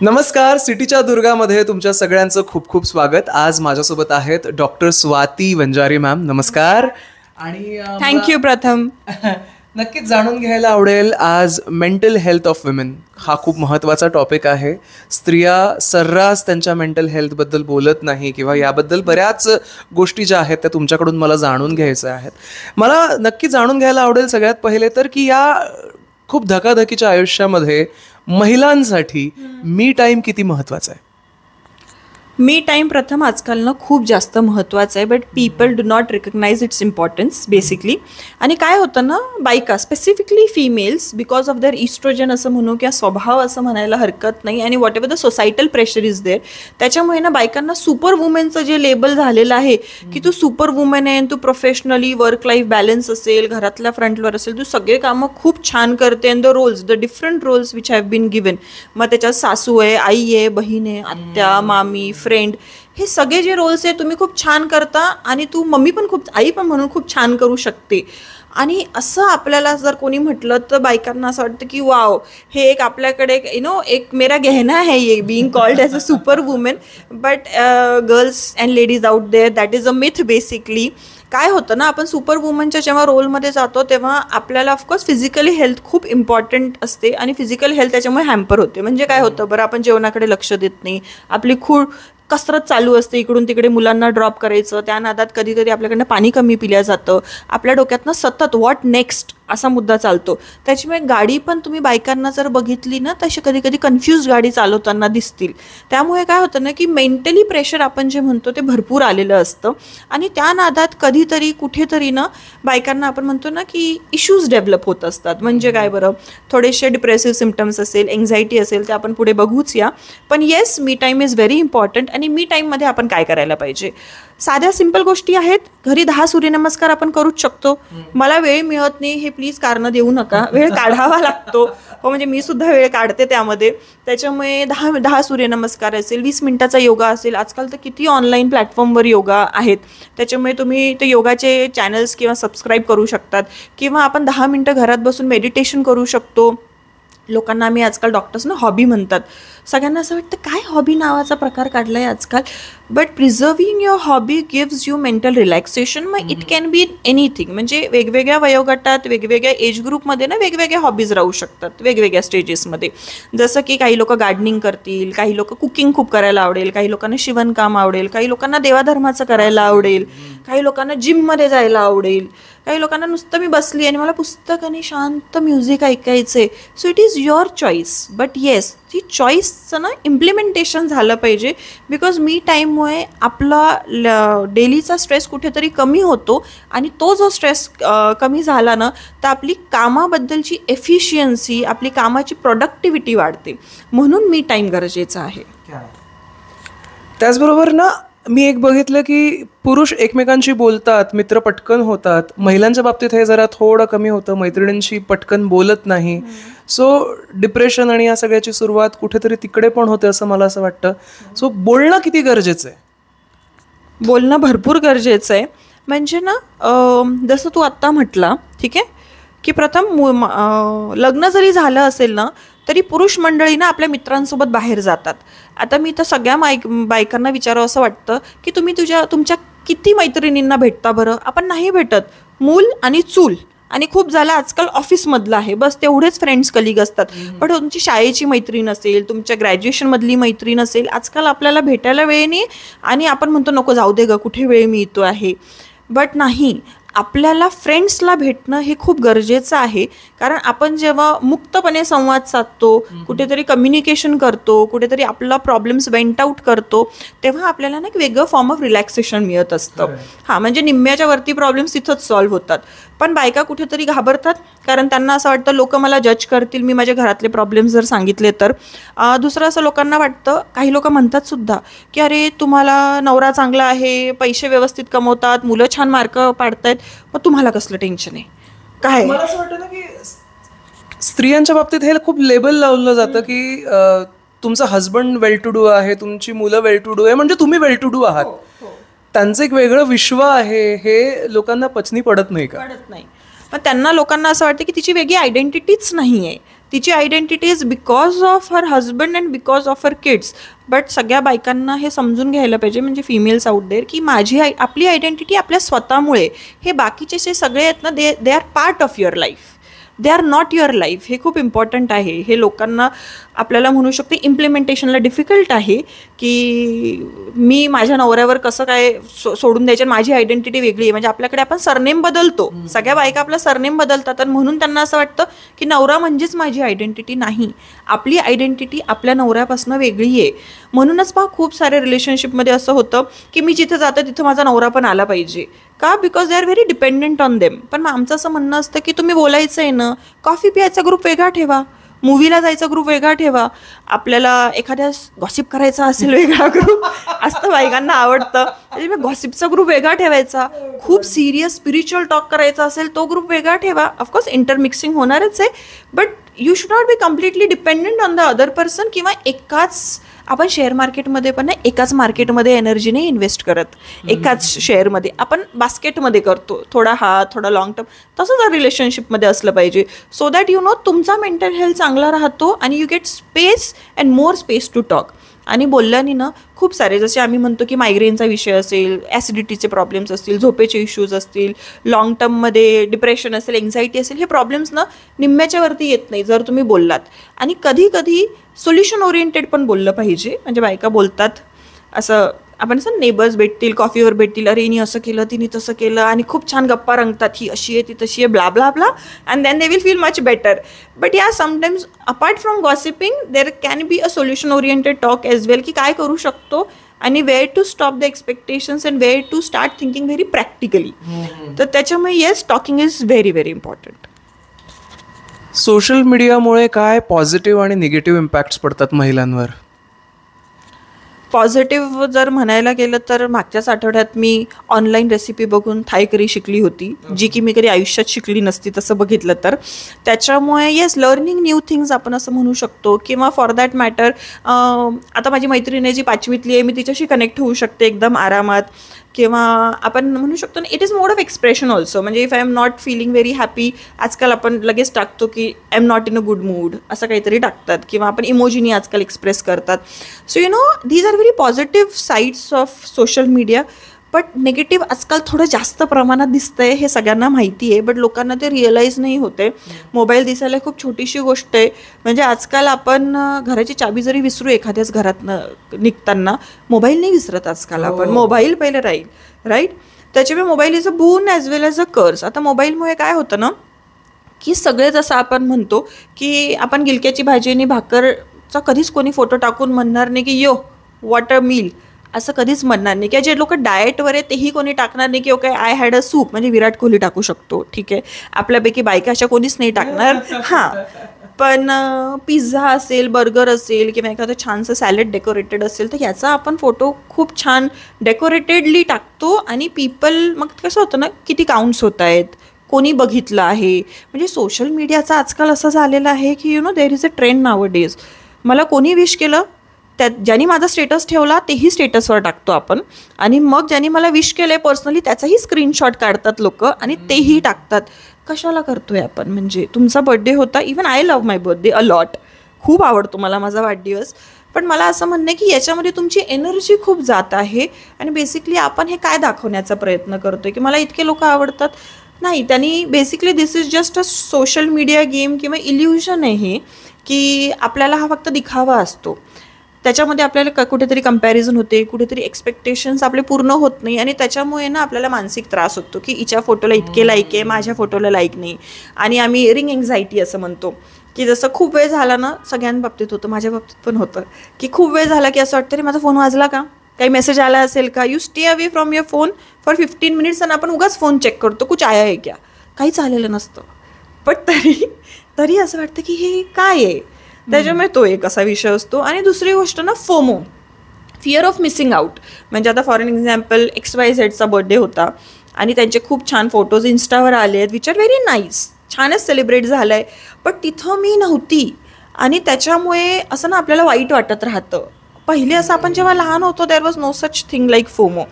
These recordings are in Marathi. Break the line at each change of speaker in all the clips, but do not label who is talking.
नमस्कार. सिटीच्या दुर्गामध्ये तुमच्या सगळ्यांचं खूप खूप स्वागत. आज माझ्यासोबत आहेत डॉक्टर स्वाती वंजारी मॅम. नमस्कार. आणि
थँक्यू प्रथम.
नक्कीच जाणून घ्यायला आवडेल आज मेंटल हेल्थ ऑफ विमेन हा खूप महत्त्वाचा टॉपिक आहे. स्त्रिया सर्रास त्यांच्या मेंटल हेल्थबद्दल बोलत नाही किंवा याबद्दल बऱ्याच गोष्टी ज्या आहेत त्या तुमच्याकडून मला जाणून घ्यायच्या आहेत. मला नक्की जाणून घ्यायला आवडेल सगळ्यात पहिले तर की या खूप धकाधकीच्या आयुष्यामध्ये महिलांसाठी मी टाईम किती महत्त्वाचा आहे.
मी टाईम प्रथम आजकाल ना खूप जास्त महत्त्वाचं आहे, but people do not recognize its importance basically. आणि काय होतं ना, बायका specifically females because of their estrogen असं म्हणू किंवा स्वभाव असं म्हणायला हरकत नाही, आणि whatever the societal pressure is there, त्याच्यामुळे ना बायकांना सुपर वुमेनचं जे लेबल झालेलं आहे की तू सुपर वुमेन आहे, तू प्रोफेशनली वर्क लाईफ बॅलन्स असेल, घरातल्या फ्रंटवर असेल, तू सगळे कामं खूप छान करते, and the different roles which have been given. मग त्याच्यात सासू आहे, आई आहे, बहीण आहे, आत्या, मामी, फ्रेंड, हे सगळे जे रोल्स आहे तुम्ही खूप छान करता, आणि तू मम्मी पण खूप, आई पण म्हणून खूप छान करू शकते. आणि असं आपल्याला जर कोणी म्हटलं तर बायकांना असं वाटतं की वाव, हे एक आपल्याकडे एक मेरा गहना है ये being called as a super women. But girls and ladies out there, that is a myth basically. काय होतं ना, आपण सुपर वुमनच्या जेव्हा रोलमध्ये जातो तेव्हा आपल्याला ऑफकोर्स फिजिकली हेल्थ खूप इम्पॉर्टंट असते, आणि फिजिकल हेल्थ त्याच्यामुळे हॅम्पर होते. म्हणजे काय होतं बरं, आपण जेवणाकडे लक्ष देत नाही, आपली खूप कसरत चालू असते, इकडून तिकडे मुलांना ड्रॉप करायचं, त्या नादात कधी कधी आपल्याकडनं पाणी कमी पिल्या जातं, आपल्या डोक्यातनं सतत व्हॉट नेक्स्ट असा मुद्दा चालतो. त्याच्यामुळे गाडी पण तुम्ही बायकांना जर बघितली ना, तशी कधी कधी कन्फ्यूज गाडी चालवताना दिसतील. त्यामुळे काय होतं ना की मेंटली प्रेशर आपण जे म्हणतो ते भरपूर आलेलं असतं, आणि त्या नादात कधीतरी कुठेतरी ना बायकांना आपण म्हणतो ना की इश्यूज डेव्हलप होत असतात. म्हणजे काय बरं, थोडेसे डिप्रेसिव्ह सिम्पटम्स असेल, एन्झायटी असेल, ते आपण पुढे बघूच या. पण yes, me time is very important. आणि मी टाईममध्ये आपण काय करायला पाहिजे, साध्या सिंपल गोष्टी आहेत. घरी 10 सूर्यनमस्कार आपण करूच शकतो. मला वेळ मिळत नाही हे प्लीज कारणं देऊ नका, वेळ काढावा लागतो. हो, म्हणजे मी सुद्धा वेळ काढते त्यामध्ये. त्याच्यामुळे 10 सूर्यनमस्कार असेल, 20 मिनिटाचा योगा असेल, आजकाल तर किती ऑनलाईन प्लॅटफॉर्मवर योगा आहेत, त्याच्यामुळे तुम्ही ते योगाचे चॅनल्स किंवा सबस्क्राईब करू शकतात, किंवा आपण 10 मिनटं घरात बसून मेडिटेशन करू शकतो. लोकांना आम्ही आजकाल डॉक्टर्सना हॉबी म्हणतात. सगळ्यांना असं वाटतं काय हॉबी नावाचा प्रकार काढला आहे आजकाल. But preserving your hobby gives you mental relaxation. मग इट कॅन बी एनिथिंग. म्हणजे वेगवेगळ्या वयोगटात, वेगवेगळ्या एज ग्रुपमध्ये ना वेगवेगळ्या हॉबीज राहू शकतात, वेगवेगळ्या स्टेजेसमध्ये. जसं की काही लोक गार्डनिंग करतील, काही लोक कुकिंग खूप करायला आवडेल, काही लोकांना शिवणकाम आवडेल, काही लोकांना देवाधर्माचं करायला आवडेल, काही लोकांना जिममध्ये जायला आवडेल, काही लोकांना नुसतं मी बसली आणि मला पुस्तक आणि शांत म्युझिक ऐकायचं आहे. So it is your choice. But yes, ती चॉईसचं ना इम्प्लिमेंटेशन झालं पाहिजे. बिकॉज मी टाईममुळे आपला डेलीचा स्ट्रेस कुठेतरी कमी होतो, आणि तो जो स्ट्रेस कमी झाला ना तर आपली कामाबद्दलची एफिशियन्सी, आपली कामाची प्रोडक्टिव्हिटी वाढते. म्हणून मी टाईम गरजेचा आहे.
त्याचबरोबर ना, मी एक बघितलं की पुरुष एकमेकांशी बोलतात, मित्र पटकन होतात. महिलांच्या बाबतीत हे जरा थोडं कमी होतं, मैत्रिणींशी पटकन बोलत नाही. सो डिप्रेशन आणि या सगळ्याची सुरुवात कुठेतरी तिकडे पण होते असं मला असं वाटतं. सो बोलणं किती गरजेचं आहे.
बोलणं भरपूर गरजेचं आहे. म्हणजे ना जसं तू आत्ता म्हटला, ठीक आहे, की प्रथम लग्न जरी झालं असेल ना तरी पुरुष मंडळी ना आपल्या मित्रांसोबत बाहेर जातात. आता मी तर सगळ्या बायकांना विचारावं असं वाटतं की तुम्ही तुमच्या किती मैत्रिणींना भेटता बरं. आपण नाही भेटत. मूल आणि चूल, आणि खूप झालं आजकाल ऑफिसमधलं आहे, बस तेवढेच फ्रेंड्स कलिग असतात. पण तुमची शाळेची मैत्रीण असेल, तुमच्या ग्रॅज्युएशनमधली मैत्रीण असेल, आजकाल आपल्याला भेटायला वेळ नाही, आणि आपण म्हणतो नको जाऊ दे ग, कुठे वेळ मिळतो आहे. बट नाही, आपल्याला फ्रेंड्सला भेटणं हे खूप गरजेचं आहे. कारण आपण जेव्हा मुक्तपणे संवाद साधतो, कुठेतरी कम्युनिकेशन करतो, कुठेतरी आपला प्रॉब्लेम्स वेंट आउट करतो, तेव्हा आपल्याला ना एक वेगळं फॉर्म ऑफ रिलॅक्सेशन मिळत असतं. हां, म्हणजे निम्म्याच्या वरती प्रॉब्लेम्स तिथंच सॉल्व्ह होतात. पण बायका कुठेतरी घाबरतात, कारण त्यांना असं वाटतं लोक मला जज करतील मी माझ्या घरातले प्रॉब्लेम्स जर सांगितले तर. दुसरं असं लोकांना वाटतं, काही लोक म्हणतात सुद्धा की अरे तुम्हाला नवरा चांगला आहे, पैसे व्यवस्थित कमवतात, मुलं छान मार्क पाडतायत, मग तुम्हाला कसलं टेन्शन आहे काय.
मला असं वाटतं ना की स्त्रियांच्या बाबतीत हे खूप लेबल लावलं जातं की तुमचा हजबंड वेल टू डू आहे, तुमची मुलं वेल टू डू आहे, म्हणजे तुम्ही वेल टू डू आहात. त्यांचं एक वेगळं विश्व आहे, हे लोकांना पचनी पडत नाही का.
पडत नाही. पण त्यांना लोकांना असं वाटतं की तिची वेगळी आयडेंटिटीच नाही आहे. तिची identity is because of her husband and because of her kids. But सगळ्या बायकांना हे समजून घ्यायला पाहिजे, म्हणजे फिमेल्स आउट देअर, की आपली आयडेंटिटी आपल्या स्वतःमुळे. हे बाकीचे जे सगळे आहेत ना, they are part of your life, they are not your life. हे खूप इम्पॉर्टंट आहे. हे लोकांना आपल्याला म्हणू शकते इम्प्लिमेंटेशनला डिफिकल्ट आहे, की मी माझ्या नवऱ्यावर कसं काय सोडून द्यायचं, माझी आयडेंटिटी वेगळी आहे. म्हणजे आपल्याकडे आपण सरनेम बदलतो, सगळ्या बायका आपला सरनेम बदलतात आणि म्हणून त्यांना असं वाटतं की नवरा म्हणजेच माझी आयडेंटिटी. नाही, आपली आयडेंटिटी आपल्या नवऱ्यापासून वेगळी आहे. म्हणूनच पहा खूप सारे रिलेशनशिपमध्ये असं होतं की मी जिथं जातं तिथं माझा नवरा पण आला पाहिजे. का? Because they are very dependent on them. पण मग आमचं असं म्हणणं असतं की तुम्ही बोलायचं आहे ना, कॉफी प्यायचा ग्रुप वेगळा ठेवा, मूवीला जायचा ग्रुप वेगळा ठेवा, आपल्याला एखाद्या गॉसिप करायचा असेल वेगळा ग्रुप असतं, बायकांना आवडतं, म्हणजे मग गॉसिपचा ग्रुप वेगळा ठेवायचा. खूप सिरियस स्पिरिच्युअल टॉक करायचा असेल तो ग्रुप वेगळा ठेवा. ऑफकोर्स इंटरमिक्सिंग होणारच आहे, but you should not be completely dependent on the other person. किंवा एकाच, आपण शेअर मार्केटमध्ये पण नाही एकाच मार्केटमध्ये एनर्जी नाही इन्व्हेस्ट करत, एकाच शेअरमध्ये आपण बास्केटमध्ये करतो, थोडा थोडा लॉंग टर्म. तसंच रिलेशनशिपमध्ये असलं पाहिजे, सो दॅट यू नो तुमचा मेंटल हेल्थ चांगला राहतो आणि you get space and more space to talk. आणि बोलल्याने ना खूप सारे, जसे आम्ही म्हणतो की मायग्रेनचा विषय असेल, ॲसिडिटीचे प्रॉब्लेम्स असतील, झोपेचे इश्यूज असतील, लॉंग टर्ममध्ये डिप्रेशन असेल, एन्झायटी असेल, हे प्रॉब्लेम्स ना निम्म्याच्या वरती येत नाही जर तुम्ही बोललात. आणि कधी कधी सोल्युशन ओरिएंटेड पण बोललं पाहिजे. म्हणजे बायका बोलतात असं, आपण असं नेबर्स भेटतील, कॉफीवर भेटतील, अरे हिने असं केलं, तिने तसं केलं, आणि खूप छान गप्पा रंगतात, ही अशी आहे ती तशी आहे, blah blah blah, and then they will feel much better. But या sometimes apart from gossiping there can be a solution oriented talk as well, की काय करू शकतो आणि where to stop the expectations and where to start thinking very practically. तर त्याच्यामुळे yes, talking is very very important.
Social मीडियामुळे काय पॉझिटिव्ह आणि निगेटिव्ह इम्पॅक्ट्स पडतात महिलांवर?
पॉझिटिव्ह जर म्हणायला गेलं तर मागच्याच आठवड्यात मी ऑनलाईन रेसिपी बघून थाय करी शिकली होती, जी की मी कधी आयुष्यात शिकली नसती तसं बघितलं तर. त्याच्यामुळे येस, लर्निंग न्यू थिंग्स आपण असं म्हणू शकतो. किंवा फॉर दॅट मॅटर, आता माझी मैत्रीण आहे जी 5वीतली आहे, मी तिच्याशी कनेक्ट होऊ शकते एकदम आरामात. किंवा आपण म्हणू शकतो ना, it is mode of expression also. म्हणजे if I am not feeling very happy, आजकाल आपण लगेच टाकतो की I am not in a good mood, असं काहीतरी टाकतात. किंवा आपण इमोजीनी आजकाल एक्सप्रेस करतात. So you know, these are very positive sides of social media. But negative आजकाल थोडं जास्त प्रमाणात दिसतंय, हे सगळ्यांना माहिती आहे, बट लोकांना ते रिअलाईज नाही होते. मोबाईल दिसायला खूप छोटीशी गोष्ट आहे. म्हणजे आजकाल आपण घराची चाबी जरी विसरू एखाद्याच घरातनं निघताना, मोबाईल नाही विसरत आजकाल आपण. मोबाईल पहिले राहील, राईट? त्याच्यामुळे मोबाईल इज अ बून ॲज वेल ॲज अ कर्स. आता मोबाईलमुळे काय होतं ना, की सगळे जसं आपण म्हणतो की आपण गिलक्याची भाजी आणि भाकरचा कधीच कोणी फोटो टाकून म्हणणार नाही की यो व्हॉट अ मील, असं कधीच म्हणणार नाही. किंवा जे लोक डाएटवर आहे तेही कोणी टाकणार नाही की okay I had a soup, म्हणजे विराट कोहली टाकू शकतो, ठीक आहे, आपल्यापैकी बायका अशा कोणीच नाही टाकणार. हां, पण पिझ्झा असेल, बर्गर असेल, किंवा एखादं छानसं सॅलड डेकोरेटेड असेल, तर याचा आपण फोटो खूप छान डेकोरेटेडली टाकतो. आणि पीपल मग कसं होतं ना, किती काउंट्स होत आहेत, कोणी बघितलं आहे. म्हणजे सोशल मीडियाचा आजकाल असं झालेलं आहे की you know there is a trend now days. मला कोणी विश केलं, त्यात ज्यांनी माझा स्टेटस ठेवला तेही स्टेटसवर टाकतो आपण. आणि मग ज्यांनी मला विश केलं आहे पर्सनली त्याचाही स्क्रीनशॉट काढतात लोक आणि तेही टाकतात. कशाला करतोय आपण? म्हणजे तुमचा बर्थडे होता, even I love my birthday a lot, खूप आवडतो मला माझा वाढदिवस, पण मला असं म्हणणं आहे की याच्यामध्ये तुमची एनर्जी खूप जात आहे. आणि बेसिकली आपण हे काय दाखवण्याचा प्रयत्न करतोय की मला इतके लोक आवडतात? नाही, त्यांनी basically this is just a social media game किंवा इल्युजन आहे की आपल्याला हा फक्त दिखावा असतो. त्याच्यामध्ये आपल्याला कुठेतरी कंपॅरिझन होते, कुठेतरी एक्सपेक्टेशन्स आपले पूर्ण होत नाही. आणि त्याच्यामुळे ना आपल्याला मानसिक त्रास होतो की हिच्या फोटोला इतके लाईक आहे, माझ्या फोटोला लाईक नाही. आणि आम्ही रिंग एन्झायटी असं म्हणतो की जसं खूप वेळ झाला ना, सगळ्यांबाबतीत होतं, माझ्या बाबतीत पण होतं की खूप वेळ झाला की असं वाटतं रे माझा फोन वाजला का, काही मेसेज आला असेल का. You stay away from your phone for 15 minutes आणि आपण उगाच फोन चेक करतो, कुछ आया आहे क्या, काहीच आलेलं नसतं. बट तरी असं वाटतं की हे काय आहे. त्याच्यामुळे तो एक असा विषय असतो. आणि दुसरी गोष्ट ना, FOMO, fear of missing out. म्हणजे आता फॉर एक्झाम्पल XYZचा बर्थडे होता आणि त्यांचे खूप छान फोटोज इन्स्टावर आले आहेत, विच आर व्हेरी नाईस, छानच सेलिब्रेट झालं आहे, बट तिथं मी नव्हती. आणि त्याच्यामुळे असं ना आपल्याला वाईट वाटत राहतं. पहिले असं आपण जेव्हा लहान होतो there was no such thing like FOMO.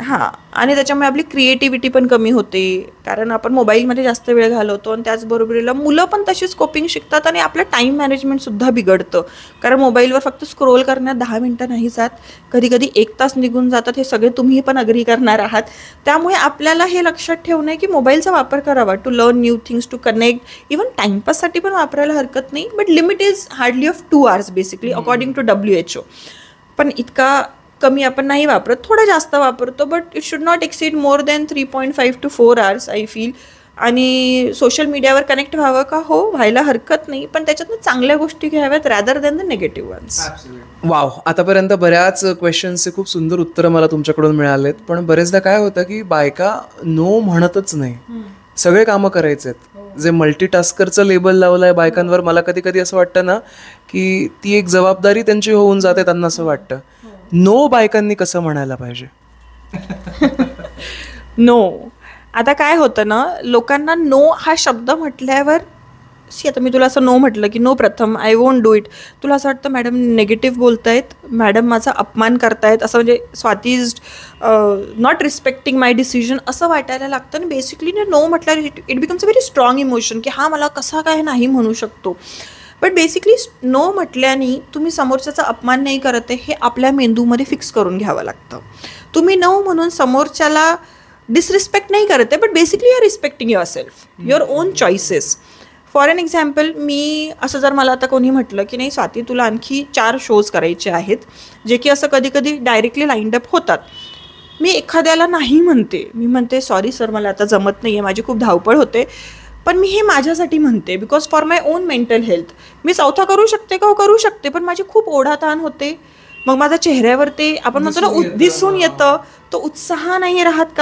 हां, आणि त्याच्यामुळे आपली क्रिएटिव्हिटी पण कमी होते, कारण आपण मोबाईलमध्ये जास्त वेळ घालवतो. आणि त्याचबरोबरीला मुलं पण तशीच कोपिंग शिकतात आणि आपलं टाईम मॅनेजमेंटसुद्धा बिघडतं, कारण मोबाईलवर फक्त स्क्रोल करण्यात 10 मिनटं नाही जात, कधी कधी 1 तास निघून जातात. हे सगळे तुम्ही पण अग्री करणार आहात. त्यामुळे आपल्याला हे लक्षात ठेवणं आहे की मोबाईलचा वापर करावा to learn new things, to connect, even टाईमपाससाठी पण वापरायला हरकत नाही, but limit is hardly of 2 hours basically according to WHO. पण इतका कमी आपण नाही वापरत, थोडा जास्त वापरतो, but it should not exceed more than 3.5 to 4 hours I feel. आणि सोशल मीडियावर कनेक्ट व्हावं का, हो व्हायला हरकत नाही, पण त्याच्यातनं चांगल्या गोष्टी घ्याव्यात rather than the negative ones.
Wow, आतापर्यंत बऱ्याच क्वेश्चन्सचे खूप सुंदर उत्तरं मला तुमच्याकडून मिळालेत. पण बरेचदा काय होतं की बायका नो म्हणतच नाही, सगळे कामं करायचे आहेत. जे मल्टीटास्करचं लेबल लावलं आहे बायकांवर, मला कधी कधी असं वाटतं ना की ती एक जबाबदारी त्यांची होऊन जाते. त्यांना असं वाटतं नो बायकांनी कसं म्हणायला पाहिजे.
नो, आता काय होतं ना, लोकांना नो हा शब्द म्हटल्यावर, आता मी तुला असं नो म्हटलं की नो प्रथम आय वोंट डू इट, तुला असं वाटतं मॅडम निगेटिव्ह बोलतायत, मॅडम माझा अपमान करतायत, असं म्हणजे Swati is not respecting my decision असं वाटायला लागतं. आणि बेसिकली नो म्हटल्यावर it becomes a very strong emotion की हा मला कसा काय नाही म्हणू शकतो. बट बेसिकली नो म्हटल्याने तुम्ही समोरच्याचा अपमान नाही करत आहे हे आपल्या मेंदूमध्ये फिक्स करून घ्यावं लागतं. तुम्ही नो म्हणून समोरच्याला डिसरिस्पेक्ट नाही करत आहे, but basically you are respecting yourself, your own choices. For an example, मी असं जर मला आता कोणी म्हटलं की नाही स्वाती तुला आणखी 4 shows करायचे आहेत, जे की असं कधी कधी डायरेक्टली लाईंड अप होतात, मी एखाद्याला नाही म्हणते, मी म्हणते सॉरी सर मला आता जमत नाही आहे, माझी खूप धावपळ होते, पण मी हे माझ्यासाठी म्हणते, because for my own mental health. मी 4था करू शकते का, हो करू शकते, पण माझी खूप ओढाताण होते, मग माझ्या चेहऱ्यावर ते आपण म्हणतो ना दिसून येतं, तो उत्साह नाही राहत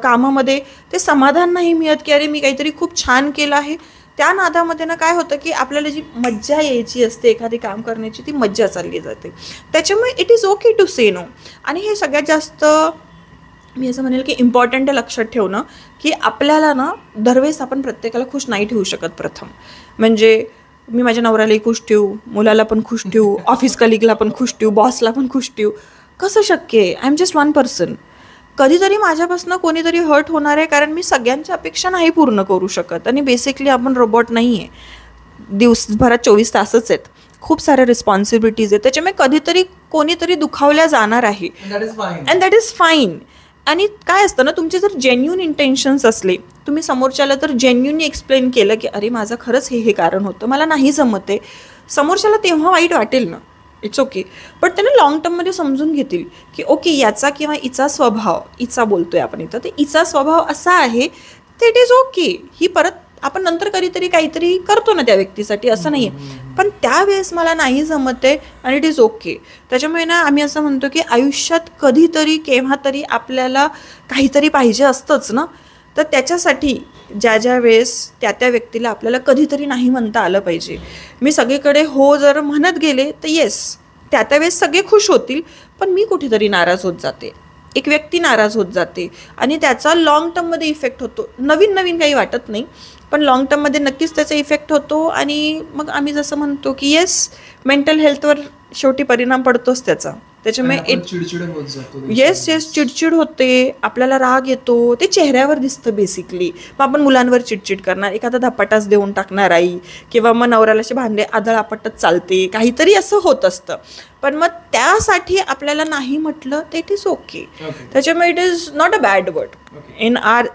कामामध्ये, ते समाधान नाही मिळत की अरे मी काहीतरी खूप छान केलं आहे. त्या नादामध्ये ना काय होतं की आपल्याला जी मज्जा यायची असते एखादी काम करण्याची, ती मज्जा चालली जाते. त्याच्यामुळे it is okay to say no. आणि हे सगळ्यात जास्त मी असं म्हणेल की इम्पॉर्टंट आहे लक्षात ठेवणं की आपल्याला ना दरवेळेस आपण प्रत्येकाला खुश नाही ठेवू शकत. प्रथम म्हणजे मी माझ्या नवऱ्यालाही खुश ठेवू, मुलाला पण खुश ठेवू, ऑफिस कलिगला पण खुश ठेवू, बॉसला पण खुश ठेवू, कसं शक्य आहे? I am just 1 person. कधीतरी माझ्यापासून कोणीतरी हर्ट होणार आहे, कारण मी सगळ्यांच्या अपेक्षा नाही पूर्ण करू शकत. आणि बेसिकली आपण रोबोट नाही आहे, दिवसभरात 24 तासच आहेत, खूप साऱ्या रिस्पॉन्सिबिलिटीज आहेत, त्याच्यामुळे कधीतरी कोणीतरी दुखावल्या जाणार आहे, अँड दॅट इज फाईन. आणि काय असतं ना, तुमचे जर जेन्युन इंटेन्शन्स असले, तुम्ही समोरच्याला तर जेन्युनली एक्सप्लेन केलं की अरे माझं खरंच हे कारण होतं, मला नाही जमत आहे, समोरच्याला तेव्हा वाईट वाटेल ना, इट्स ओके, बट त्याने लॉंग टर्ममध्ये समजून घेतील की ओके याचा किंवा हिचा स्वभाव, हिचा बोलतोय आपण इथं, तर हिचा स्वभाव असा आहे, तर इट इज ओके, ही परत आपण नंतर कधीतरी काहीतरी करतो ना त्या व्यक्तीसाठी, असं नाही आहे, पण त्यावेळेस मला नाही जमत आहे आणि इट इज ओके. त्याच्यामुळे ना आम्ही असं म्हणतो की आयुष्यात कधीतरी केव्हा तरी आपल्याला काहीतरी पाहिजे असतंच ना, तर त्याच्यासाठी ज्या वेळेस त्या व्यक्तीला आपल्याला कधीतरी नाही म्हणता आलं पाहिजे. मी सगळीकडे हो जर म्हणत गेले तर येस त्या वेळेस सगळे खुश होतील, पण मी कुठेतरी नाराज होत जाते, एक व्यक्ती नाराज होत जाते आणि त्याचा लॉंग टर्ममध्ये इफेक्ट होतो. नवीन काही वाटत नाही, पण लॉंग टर्ममध्ये नक्कीच त्याचा इफेक्ट होतो. आणि मग आम्ही जसं म्हणतो की येस मेंटल हेल्थवर शेवटी परिणाम पडतोच त्याचा. त्याच्यामुळे चिडचिड होते, आपल्याला राग येतो, ते चेहऱ्यावर दिसतं बेसिकली. मग आपण मुलांवर चिडचिड करणार, एखादा धपाटाच देऊन टाकणार आई, किंवा मग नवऱ्याला असे भांडे आदळ आपटत चालते, काहीतरी असं होत असतं. पण मग त्यासाठी आपल्याला नाही म्हटलं तर इट इज ओके. त्याच्यामुळे it is not a bad word in R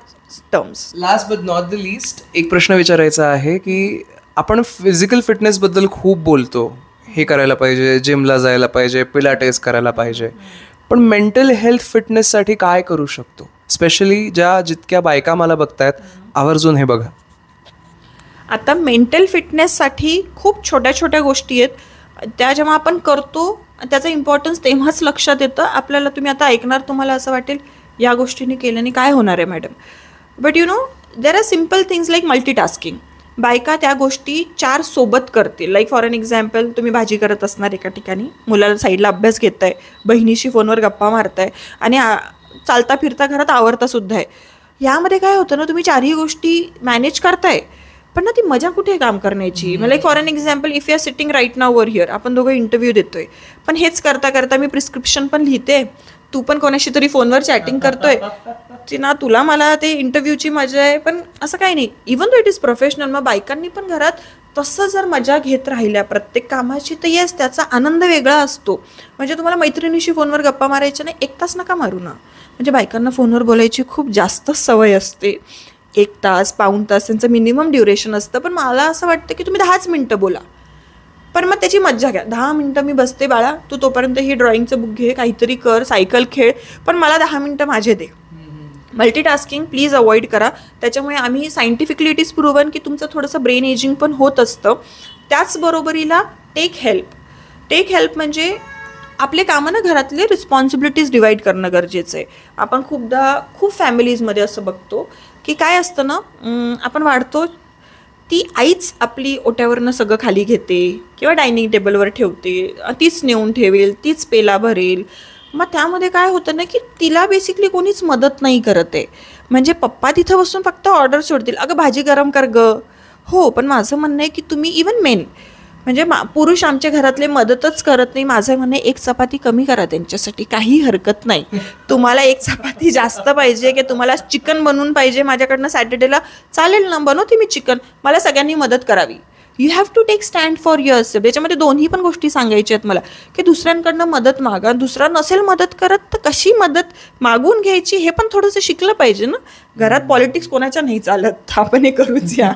terms.
Last but not the list, एक प्रश्न विचारायचा आहे की आपण फिजिकल फिटनेस बद्दल खूप बोलतो, हे करायला पाहिजे, जिमला जायला पाहिजे, पिलाटेस करायला पाहिजे, पण मेंटल हेल्थ फिटनेससाठी काय करू शकतो? स्पेशली जितक्या बायका मला बघतायत, आवर्जून हे बघा.
आता मेंटल फिटनेससाठी खूप छोट्या गोष्टी आहेत, त्या जेव्हा आपण करतो त्याचा इम्पॉर्टन्स तेव्हाच लक्षात येतं आपल्याला. तुम्ही आता ऐकणार, तुम्हाला असं वाटेल या गोष्टीने केल्याने काय होणार आहे madam, but you know there are simple things like multitasking. बायका त्या गोष्टी 4 सोबत करतील. लाईक फॉर एन एक्झाम्पल, तुम्ही भाजी करत असणार एका ठिकाणी, मुलाला साईडला अभ्यास घेताय, बहिणीशी फोनवर गप्पा मारताय आणि चालता फिरता घरात आवरतासुद्धा आहे. यामध्ये काय होतं ना, तुम्ही 4ही गोष्टी मॅनेज करताय, पण ना ती मजा कुठे काम करण्याची. Like for an example, if you are sitting right now over here, आपण दोघं इंटरव्ह्यू देतोय, पण हेच करता करता मी प्रिस्क्रिप्शन पण लिहिते, तू पण कोणाशी तरी फोनवर चॅटिंग करतोय ती ना, तुला मला ते इंटरव्ह्यूची मजा आहे, पण असं काही नाही. Even though it is professional. मग बायकांनी पण घरात तसं जर मजा घेत राहिल्या प्रत्येक कामाची, तर येस त्याचा आनंद वेगळा असतो. म्हणजे तुम्हाला मैत्रिणीशी फोनवर गप्पा मारायच्या नाही, 1 तास नका मारू ना. म्हणजे बायकांना फोनवर बोलायची खूप जास्त सवय असते, 1 तास, पाऊण तास त्यांचं मिनिमम ड्युरेशन असतं. पण मला असं वाटतं की तुम्ही 10च मिनटं बोला, पण मग त्याची मज्जा घ्या. 10 मिनटं मी बसते बाळा, तू तोपर्यंत ही ड्रॉइंगचं बुक घे, काहीतरी कर, सायकल खेळ, पण मला 10 मिनटं माझे दे. मल्टीटास्किंग प्लीज अवॉइड करा. त्याच्यामुळे आम्ही सायंटिफिकली इट इज प्रूव्हन की तुमचं थोडंसं ब्रेन एजिंग पण होत असतं. त्याचबरोबरीला टेक हेल्प म्हणजे आपले कामं ना घरातले रिस्पॉन्सिबिलिटीज डिवाईड करणं गरजेचं आहे. आपण खूप फॅमिलीजमध्ये असं बघतो की काय असतं ना, आपण वाढतो ती आईच आपली ओट्यावरनं सगळं खाली घेते किंवा डायनिंग टेबलवर ठेवते, तीच नेऊन ठेवेल, तीच पेला भरेल. मग त्यामध्ये काय होतं ना की तिला बेसिकली कोणीच मदत नाही करत आहे. म्हणजे पप्पा तिथं बसून फक्त ऑर्डर सोडतील, अगं भाजी गरम कर ग. हो, पण माझं म्हणणं आहे की तुम्ही इवन मेन म्हणजे पुरुष आमच्या घरातले मदतच करत नाही. माझं म्हणणं आहे 1 चपाती कमी करा त्यांच्यासाठी, काही हरकत नाही. तुम्हाला 1 चपाती जास्त पाहिजे की तुम्हाला चिकन बनवून पाहिजे माझ्याकडनं सॅटर्डेला, चालेल ना, बनवते मी चिकन, मला सगळ्यांनी मदत करावी. You have to take stand for yourself. याच्यामध्ये दोन्ही पण गोष्टी सांगायच्या आहेत मला, की दुसऱ्यांकडनं मदत मागा. दुसरा नसेल मदत करत तर कशी मदत मागून घ्यायची हे पण थोडंसं शिकलं पाहिजे ना. घरात पॉलिटिक्स कोणाच्या नाही चालत, आपण हे करूच या.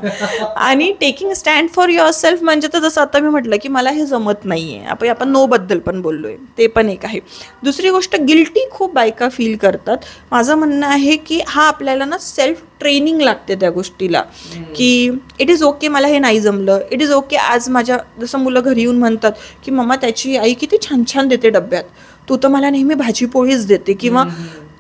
आणि टेकिंग स्टँड फॉर युअरसेल्फ म्हणजे तर जसं आता मी म्हटलं की मला हे जमत नाही आहे, आपण नोबद्दल पण बोललो आहे, ते पण एक आहे. दुसरी गोष्ट, गिल्टी खूप बायका फील करतात. माझं म्हणणं आहे की हा आपल्याला ना सेल्फ ट्रेनिंग लागते त्या गोष्टीला, की इट इज ओके मला हे नाही जमलं, इट इज ओके. आज माझ्या जसं मुलं घरी येऊन म्हणतात की मम्मा त्याची आई किती छान छान देते डब्यात, तू तर मला नेहमी भाजी पोळीच देते, किंवा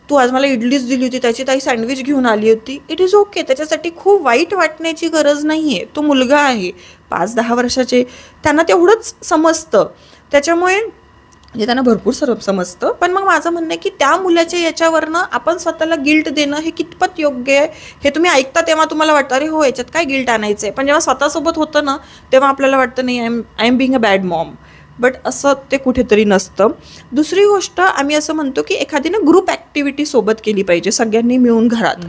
तू आज मला इडलीच दिली होती, त्याची ताई सँडविच घेऊन आली होती. It is okay. त्याच्यासाठी खूप वाईट वाटण्याची गरज नाही आहे. तो मुलगा आहे 5-10 वर्षाचे, त्यांना तेवढंच समजतं. त्याच्यामुळे म्हणजे त्यांना भरपूर सर्व समजतं. पण मग माझं म्हणणं आहे की त्या मुलाच्या याच्यावरनं आपण स्वतःला गिल्ट देणं हे कितपत योग्य आहे. हे तुम्ही ऐकता तेव्हा तुम्हाला वाटतं अरे हो याच्यात काय गिल्ट आणायचं आहे, पण जेव्हा स्वतःसोबत होतं ना तेव्हा आपल्याला वाटतं नाही I am being a bad Maugham. But असं ते कुठेतरी नसतं. दुसरी गोष्ट, आम्ही असं म्हणतो की एखादीनं ग्रुप ॲक्टिव्हिटी सोबत केली पाहिजे सगळ्यांनी मिळून घरात.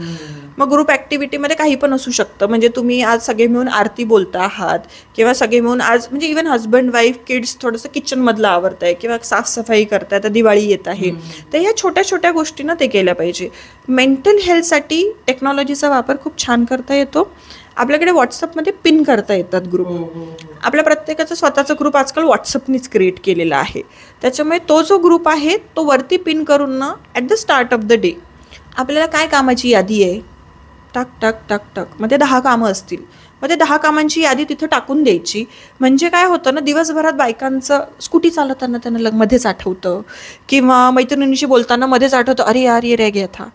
मग ग्रुप ॲक्टिव्हिटीमध्ये काही पण असू शकतं. म्हणजे तुम्ही आज सगळे मिळून आरती बोलता आहात, किंवा सगळे मिळून आज म्हणजे इवन हजबंड वाईफ किड्स थोडंसं किचनमधलं आवडतं आहे, किंवा साफसफाई करताय, आता दिवाळी येत आहे, तर ह्या छोट्या छोट्या गोष्टींना ते केल्या पाहिजे. मेंटल हेल्थसाठी टेक्नॉलॉजीचा वापर खूप छान करता येतो. आपल्याकडे व्हॉट्सअपमध्ये पिन करता येतात ग्रुप. आपल्या प्रत्येकाचा स्वतःचा ग्रुप आजकाल व्हॉट्सअपनीच क्रिएट केलेला आहे. त्याच्यामुळे तो जो ग्रुप आहे तो वरती पिन करून ना at the start of the day आपल्याला काय कामाची यादी आहे, टाक टाक टाक टाक, मग ते 10 कामं असतील, मग ते 10 कामांची यादी तिथं टाकून द्यायची. म्हणजे काय होतं ना, दिवसभरात बायकांचं स्कूटी चालवताना त्यांना मध्येच आठवतं, किंवा मैत्रिणींशी बोलताना मध्येच आठवतं अरे यार ये रह गया था.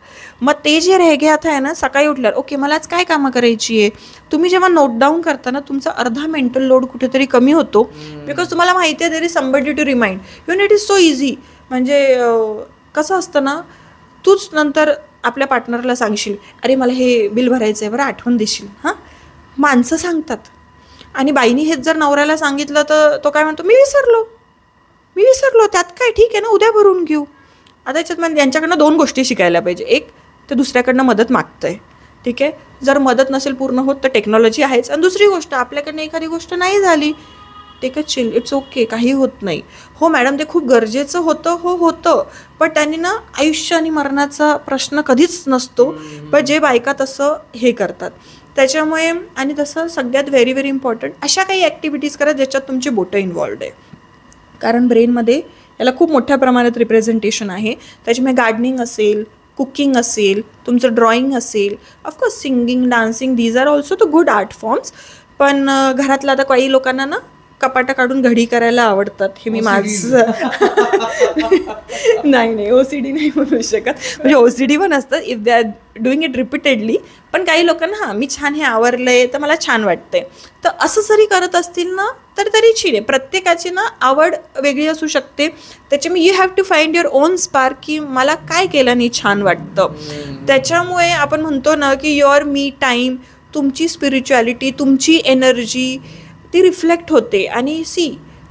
मग ते जे रह गया था आहे ना, सकाळी उठल्यावर ओके मला आज काय कामं करायची आहे, तुम्ही जेव्हा नोट डाऊन करता ना तुमचा अर्धा मेंटल लोड कुठेतरी कमी होतो. बिकॉज तुम्हाला माहिती आहे there is somebody to remind you. It is so easy. म्हणजे कसं असतं ना, तूच नंतर आपल्या पार्टनरला सांगशील अरे मला हे बिल भरायचं आहे बरं, आठवण देशील. हां, माणसं सांगतात. आणि बाईनी हेच जर नवऱ्याला सांगितलं तर तो काय म्हणतो मी विसरलो, त्यात काय, ठीक आहे ना उद्या भरून घेऊ. आता याच्यात म्हणजे यांच्याकडनं 2 गोष्टी शिकायला पाहिजे. एक तर दुसऱ्याकडनं मदत मागतंय, ठीक आहे, जर मदत नसेल पूर्ण होत तर टेक्नॉलॉजी आहेच. आणि दुसरी गोष्ट, आपल्याकडनं एखादी गोष्ट नाही झाली, take a chill, it's okay, काही होत नाही. हो मॅडम ते खूप गरजेचं होतं, हो होतं, पण त्यांनी ना आयुष्य आणि मरणाचा प्रश्न कधीच नसतो. पण जे बायका तसं हे करतात, त्याच्यामुळे. आणि तसं सगळ्यात व्हेरी व्हेरी इम्पॉर्टंट, अशा काही ॲक्टिव्हिटीज करा ज्याच्यात तुमची बोटं इन्वॉल्ड आहे. कारण ब्रेनमध्ये याला खूप मोठ्या प्रमाणात रिप्रेझेंटेशन आहे. त्याच्यामुळे गार्डनिंग असेल, कुकिंग असेल, तुमचं ड्रॉइंग असेल, of course singing, dancing, these are also the good art forms. पण घरातलं आता काही लोकांना ना कपाटा काढून घडी करायला आवडतात. हे मी माझं नाही OCD नाही म्हणू शकत. म्हणजे OCD पण असतं if they are doing it repeatedly. पण काही लोकांना हां मी छान हे आवडलंय तर मला छान वाटतंय, तर असं जरी करत असतील ना तरी छीन आहे. प्रत्येकाची ना आवड वेगळी असू शकते. त्याच्यामुळे you have to find your own spark, की मला काय केल्याने छान वाटतं. त्याच्यामुळे आपण म्हणतो ना की युअर मी टाईम, तुमची स्पिरिच्युअलिटी, तुमची एनर्जी ती रिफ्लेक्ट होते. आणि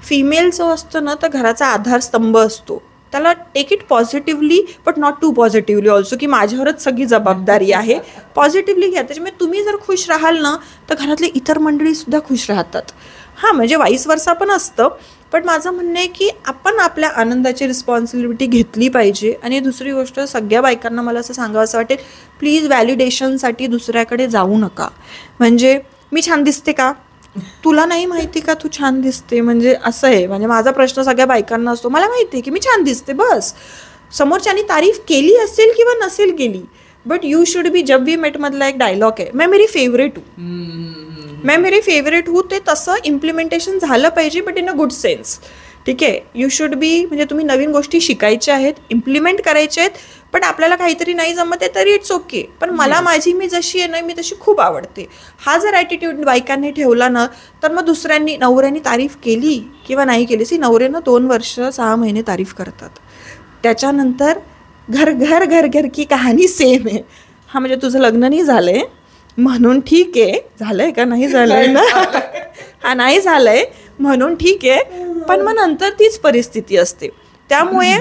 फिमेल जो असतो ना तर घराचा आधारस्तंभ असतो. त्याला take it positively but not too positively also, की माझ्यावरच सगळी जबाबदारी आहे. पॉझिटिव्हली घ्या. त्याच्यामुळे तुम्ही जर खुश राहाल ना तर घरातले इतर मंडळीसुद्धा खुश राहतात. हां, म्हणजे वाईस वर्सा पण असतं, पण माझं म्हणणं आहे की आपण आपल्या आनंदाची रिस्पॉन्सिबिलिटी घेतली पाहिजे. आणि दुसरी गोष्ट, सगळ्या बायकांना मला असं सांगावं असं वाटेल, प्लीज व्हॅलिडेशनसाठी दुसऱ्याकडे जाऊ नका. म्हणजे मी छान दिसते का, तुला नाही माहिती का तू छान दिसते, म्हणजे असं आहे. म्हणजे माझा प्रश्न सगळ्या बायकांना असतो, मला माहिती आहे की मी छान दिसते, बस. समोरच्यानी तारीफ केली असेल किंवा नसेल केली, बट यू शुड बी, जब वी मेट मधला एक डायलॉग आहे, मैं मेरी फेवरेट हूँ, ते तसं इम्प्लिमेंटेशन झालं पाहिजे, but in a good sense. ठीक आहे, यू शुड बी, म्हणजे तुम्ही नवीन गोष्टी शिकायच्या आहेत, इम्प्लिमेंट करायच्या आहेत, पण आपल्याला काहीतरी नाही जमत आहे तरी इट्स ओके, पण मला माझी मी जशी आहे ना मी तशी खूप आवडते. हा जर ॲटिट्यूड बायकांनी ठेवला ना तर मग दुसऱ्यांनी, नवऱ्यांनी तारीफ केली किंवा नाही केली, नवऱ्यानं 2 वर्ष 6 महिने तारीफ करतात, त्याच्यानंतर घर घर घर घर की कहाणी सेम आहे. हा, म्हणजे तुझं लग्न नाही झालंय म्हणून ठीक आहे, झालंय का नाही झालंय ना, हा नाही झालंय म्हणून ठीक आहे, पण मग नंतर तीच परिस्थिती असते. त्यामुळे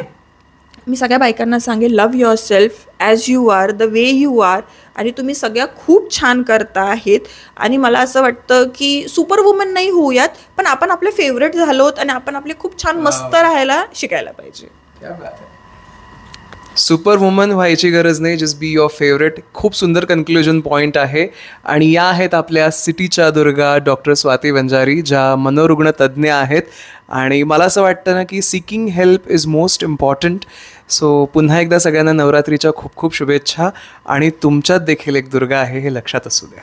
मी सगळ्या बायकांना सांगेन, love yourself as you are, the way you are. आणि तुम्ही सगळ्या खूप छान करता आहेत. आणि मला असं वाटतं की सुपर वुमन नाही होऊयात, पण आपण आपले फेवरेट झालोत आणि आपण आपले खूप छान मस्त राहायला शिकायला पाहिजे.
सुपर वुमन व्हायची गरज नाही, जस्ट बी युअर फेवरेट. खूप सुंदर कन्क्लुजन पॉईंट आहे. आणि या आहेत आपल्या सिटीच्या दुर्गा डॉक्टर स्वाती वंजारी, ज्या मनोरुग्ण तज्ज्ञ आहेत. आणि मला असं वाटतं ना की seeking help is most important. So पुन्हा एकदा सगळ्यांना नवरात्रीच्या खूप खूप शुभेच्छा. आणि तुमच्यात देखील एक दुर्गा आहे हे लक्षात असू द्या.